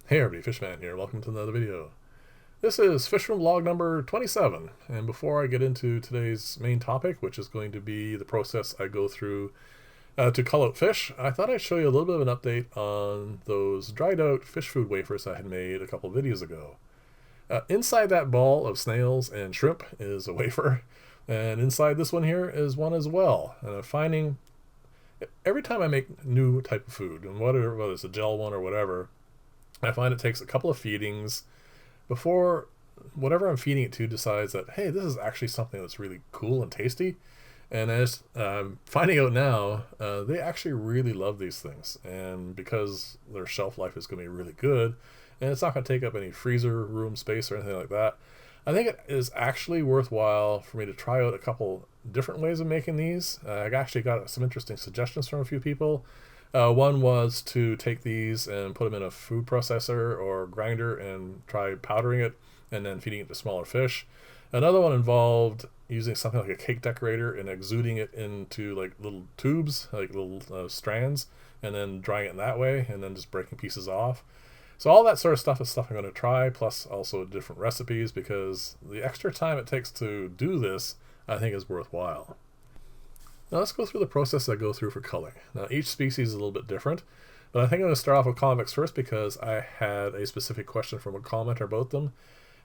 Hey everybody, Fishman here. Welcome to another video. This is Fish Room log number 27, and before I get into today's main topic, which is going to be the process I go through to cull out fish, I thought I'd show you a little bit of an update on those dried out fish food wafers I had made a couple videos ago. Inside that ball of snails and shrimp is a wafer, and inside this one here is one as well. And I'm finding every time I make new type of food, and whether it's a gel one or whatever, I find it takes a couple of feedings before whatever I'm feeding it to decides that, hey, this is actually something that's really cool and tasty. And as finding out now, they actually really love these things. And because their shelf life is going to be really good, and it's not going to take up any freezer room space or anything like that, I think it is actually worthwhile for me to try out a couple different ways of making these. I actually got some interesting suggestions from a few people. One was to take these and put them in a food processor or grinder and try powdering it and then feeding it to smaller fish. Another one involved using something like a cake decorator and exuding it into like little tubes, like little strands, and then drying it in that way and then just breaking pieces off. So all that sort of stuff is stuff I'm going to try, plus also different recipes, because the extra time it takes to do this, I think, is worthwhile. Now let's go through the process I go through for culling. Now each species is a little bit different, but I think I'm going to start off with convicts first because I had a specific question from a commenter about them,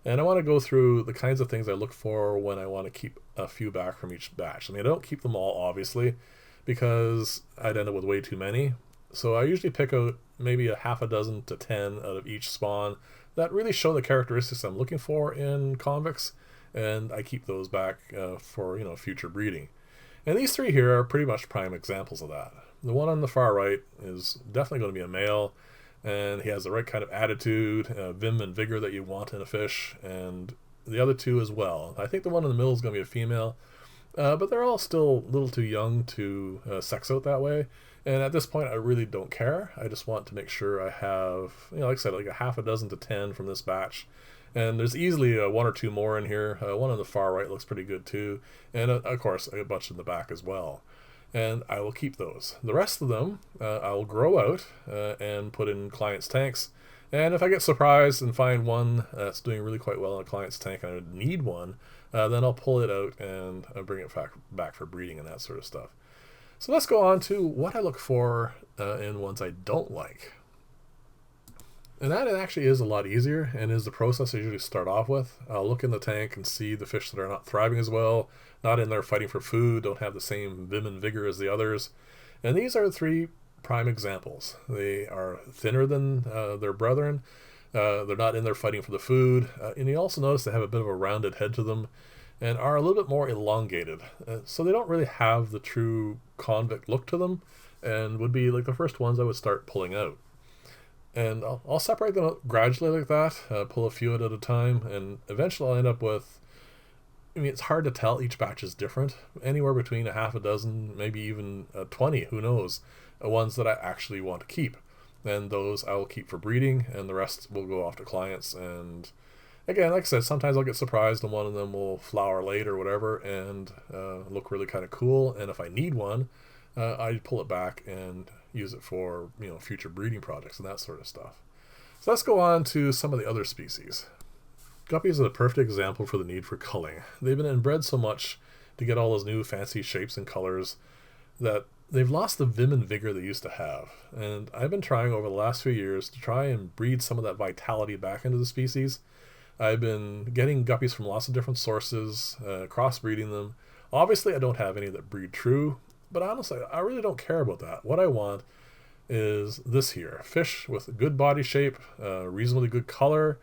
and I want to go through the kinds of things I look for when I want to keep a few back from each batch. I mean, I don't keep them all, obviously, because I'd end up with way too many. So I usually pick out maybe a half a dozen to 10 out of each spawn that really show the characteristics I'm looking for in convicts, and I keep those back for future breeding. And these three here are pretty much prime examples of that. The one on the far right is definitely going to be a male, and he has the right kind of attitude, vim and vigor that you want in a fish, and the other two as well. I think the one in the middle is going to be a female, but they're all still a little too young to sex out that way. And at this point, I really don't care. I just want to make sure I have, like I said, like a half a dozen to 10 from this batch. And there's easily one or two more in here. One on the far right looks pretty good too. And of course, a bunch in the back as well. And I will keep those. The rest of them, I will grow out and put in clients' tanks. And if I get surprised and find one that's doing really quite well in a client's tank and I need one, then I'll pull it out and bring it back for breeding and that sort of stuff. So let's go on to what I look for in ones I don't like. And that actually is a lot easier and is the process I usually start off with. I'll look in the tank and see the fish that are not thriving as well, not in there fighting for food, don't have the same vim and vigor as the others. And these are three prime examples. They are thinner than their brethren. They're not in there fighting for the food. And you also notice they have a bit of a rounded head to them and are a little bit more elongated. So they don't really have the true convict look to them and would be like the first ones I would start pulling out. And I'll separate them out gradually like that, pull a few at a time, and eventually I'll end up with, I mean, it's hard to tell, each batch is different, anywhere between a half a dozen, maybe even 20, who knows, ones that I actually want to keep. And those I will keep for breeding, and the rest will go off to clients. And again, like I said, sometimes I'll get surprised and one of them will flower late or whatever and look really kind of cool. And if I need one, I pull it back and use it for future breeding projects and that sort of stuff. So let's go on to some of the other species. Guppies are the perfect example for the need for culling. They've been inbred so much to get all those new fancy shapes and colors that they've lost the vim and vigor they used to have. And I've been trying over the last few years to try and breed some of that vitality back into the species. I've been getting guppies from lots of different sources, crossbreeding them. Obviously, I don't have any that breed true, but honestly, I really don't care about that. What I want is this here. Fish with good body shape, reasonably good color,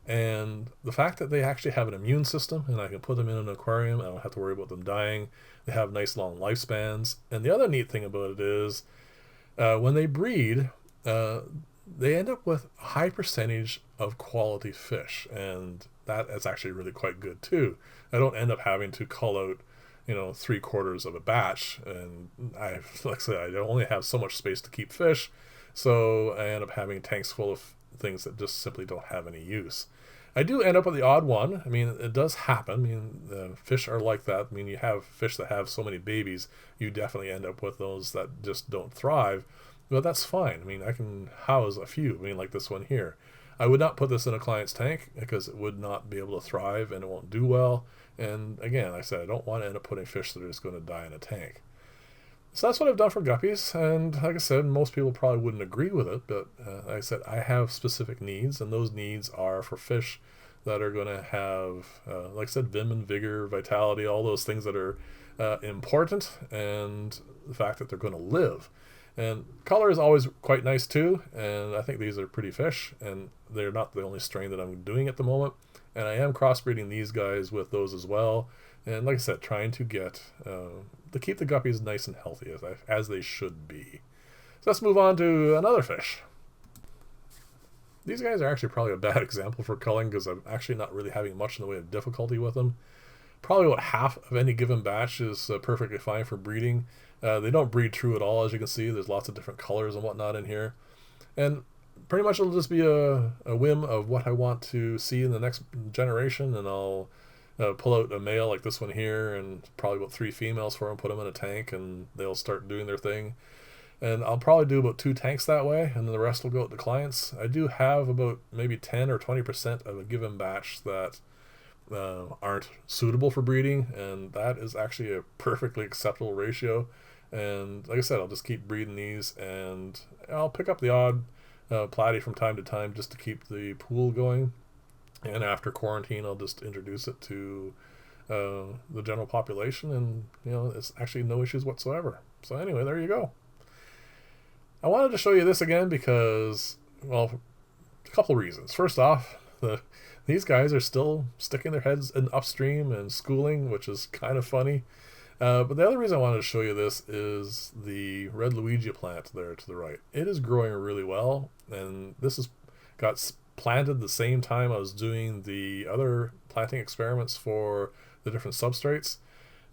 and the fact that they actually have an immune system and I can put them in an aquarium. I don't have to worry about them dying. They have nice long lifespans. And the other neat thing about it is when they breed, they end up with a high percentage of quality fish. And that is actually really quite good too. I don't end up having to cull out 3/4 of a batch, and like I said, I only have so much space to keep fish, so I end up having tanks full of things that just simply don't have any use. I do end up with the odd one. I mean, it does happen. I mean, the fish are like that. I mean, you have fish that have so many babies, you definitely end up with those that just don't thrive, but that's fine. I mean, I can house a few. I mean, like this one here. I would not put this in a client's tank because it would not be able to thrive and it won't do well. And again, like I said, I don't want to end up putting fish that are just going to die in a tank. So that's what I've done for guppies, and like I said, most people probably wouldn't agree with it, but like I said, I have specific needs, and those needs are for fish that are going to have, like I said, vim and vigor, vitality, all those things that are important, and the fact that they're going to live. And color is always quite nice too, and I think these are pretty fish, and they're not the only strain that I'm doing at the moment, and I am crossbreeding these guys with those as well, and like I said, trying to get to keep the guppies nice and healthy as they should be. So let's move on to another fish. These guys are actually probably a bad example for culling because I'm actually not really having much in the way of difficulty with them. Probably about half of any given batch is perfectly fine for breeding. They don't breed true at all, as you can see. There's lots of different colors and whatnot in here. And pretty much it'll just be a whim of what I want to see in the next generation, and I'll pull out a male like this one here and probably about 3 females for them, put them in a tank, and they'll start doing their thing. And I'll probably do about 2 tanks that way, and then the rest will go out to clients. I do have about maybe 10 or 20% of a given batch that aren't suitable for breeding, and that is actually a perfectly acceptable ratio. And like I said, I'll just keep breeding these, and I'll pick up the odd platy from time to time just to keep the pool going. And after quarantine, I'll just introduce it to the general population, and it's actually no issues whatsoever. So anyway, there you go. I wanted to show you this again because, well, a couple reasons. First off, these guys are still sticking their heads in upstream and schooling, which is kind of funny. But the other reason I wanted to show you this is the red Luigi plant there to the right. It is growing really well, and this has got planted the same time I was doing the other planting experiments for the different substrates.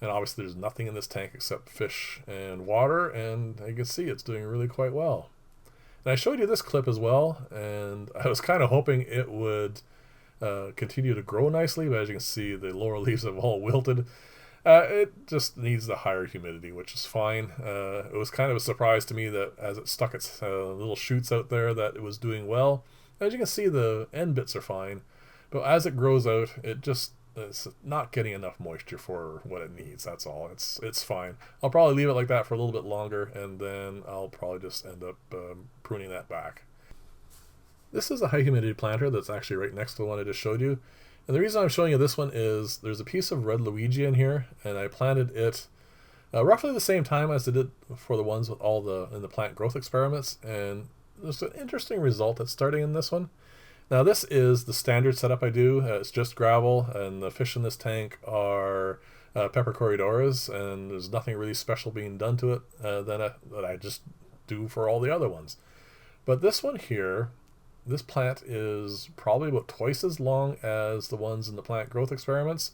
And obviously there's nothing in this tank except fish and water, and you can see it's doing really quite well. And I showed you this clip as well, and I was kind of hoping it would continue to grow nicely, but as you can see, the lower leaves have all wilted. It just needs the higher humidity, which is fine. It was kind of a surprise to me that as it stuck its little shoots out there that it was doing well. As you can see, the end bits are fine, but as it grows out, it's not getting enough moisture for what it needs. That's all. It's fine. I'll probably leave it like that for a little bit longer, and then I'll probably just end up pruning that back. This is a high humidity planter that's actually right next to the one I just showed you. And the reason I'm showing you this one is there's a piece of red Luigi in here, and I planted it roughly the same time as I did for the ones with all in the plant growth experiments, and there's an interesting result that's starting in this one. Now this is the standard setup I do. It's just gravel, and the fish in this tank are pepper corridoras, and there's nothing really special being done to it that I just do for all the other ones. But this one here, this plant is probably about twice as long as the ones in the plant growth experiments.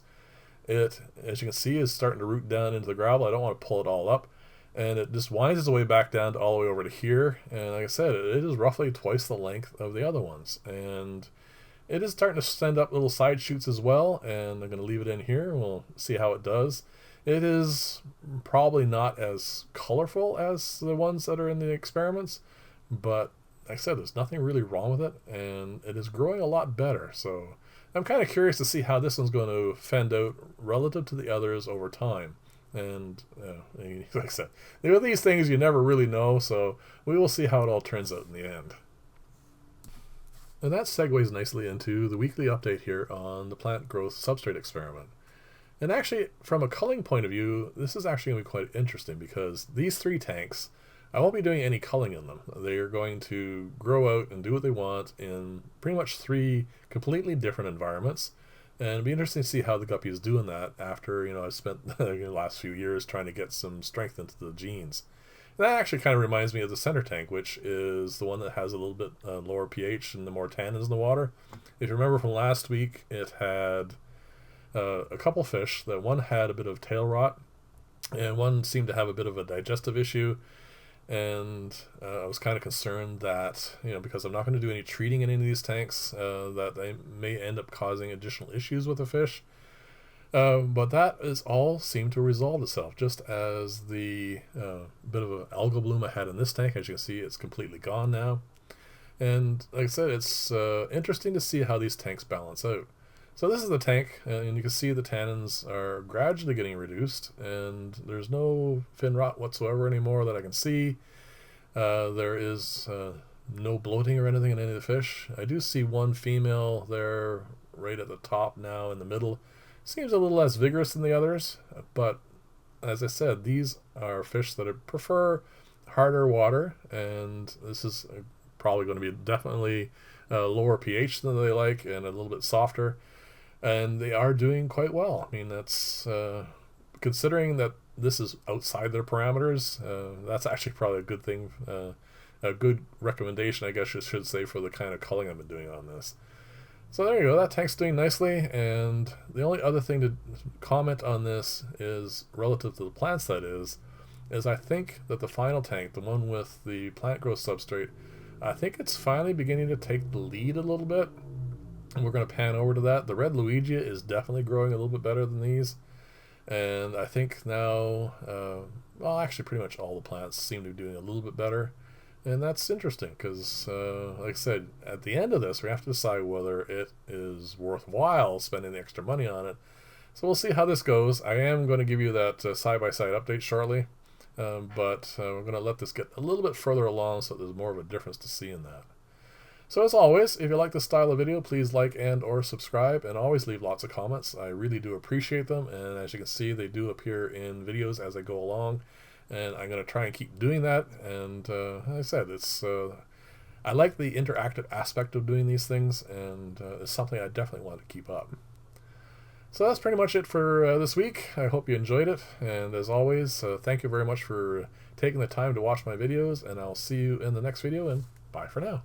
It, as you can see, is starting to root down into the gravel. I don't want to pull it all up. And it just winds its way back down to all the way over to here. And like I said, it is roughly twice the length of the other ones. And it is starting to send up little side shoots as well. And I'm going to leave it in here, and we'll see how it does. It is probably not as colorful as the ones that are in the experiments, but like I said, there's nothing really wrong with it, and it is growing a lot better. So I'm kind of curious to see how this one's going to fend out relative to the others over time. And like I said, with these things you never really know, so we will see how it all turns out in the end. And that segues nicely into the weekly update here on the plant growth substrate experiment. And actually, from a culling point of view, this is actually going to be quite interesting because these 3 tanks, I won't be doing any culling in them. They are going to grow out and do what they want in pretty much 3 completely different environments. And it'll be interesting to see how the guppies do in that after, I've spent the last few years trying to get some strength into the genes. And that actually kind of reminds me of the center tank, which is the one that has a little bit lower pH and the more tannins in the water. If you remember from last week, it had a couple fish. That one had a bit of tail rot, and one seemed to have a bit of a digestive issue. And I was kind of concerned that, because I'm not going to do any treating in any of these tanks, that they may end up causing additional issues with the fish. But that is all seemed to resolve itself, just as the bit of an algal bloom I had in this tank. As you can see, it's completely gone now. And like I said, it's interesting to see how these tanks balance out. So this is the tank, and you can see the tannins are gradually getting reduced, and there's no fin rot whatsoever anymore that I can see. There is no bloating or anything in any of the fish. I do see one female there right at the top now in the middle. Seems a little less vigorous than the others, but as I said, these are fish that prefer harder water, and this is probably going to be definitely lower pH than they like and a little bit softer. And they are doing quite well. I mean, that's considering that this is outside their parameters. That's actually probably a good thing, a good recommendation, I guess you should say, for the kind of culling I've been doing on this. So there you go. That tank's doing nicely. And the only other thing to comment on this is relative to the plants. That is I think that the final tank, the one with the plant growth substrate, I think it's finally beginning to take the lead a little bit. And we're going to pan over to that. The red Luigia is definitely growing a little bit better than these. And I think now, well, actually pretty much all the plants seem to be doing a little bit better. And that's interesting because, like I said, at the end of this, we have to decide whether it is worthwhile spending the extra money on it. So we'll see how this goes. I am going to give you that side-by-side update shortly. But we're going to let this get a little bit further along so there's more of a difference to see in that. So as always, if you like this style of video, please like and or subscribe, and always leave lots of comments. I really do appreciate them, and as you can see, they do appear in videos as I go along, and I'm going to try and keep doing that. And like I said, it's I like the interactive aspect of doing these things, and it's something I definitely want to keep up. So that's pretty much it for this week. I hope you enjoyed it, and as always, thank you very much for taking the time to watch my videos, and I'll see you in the next video, and bye for now.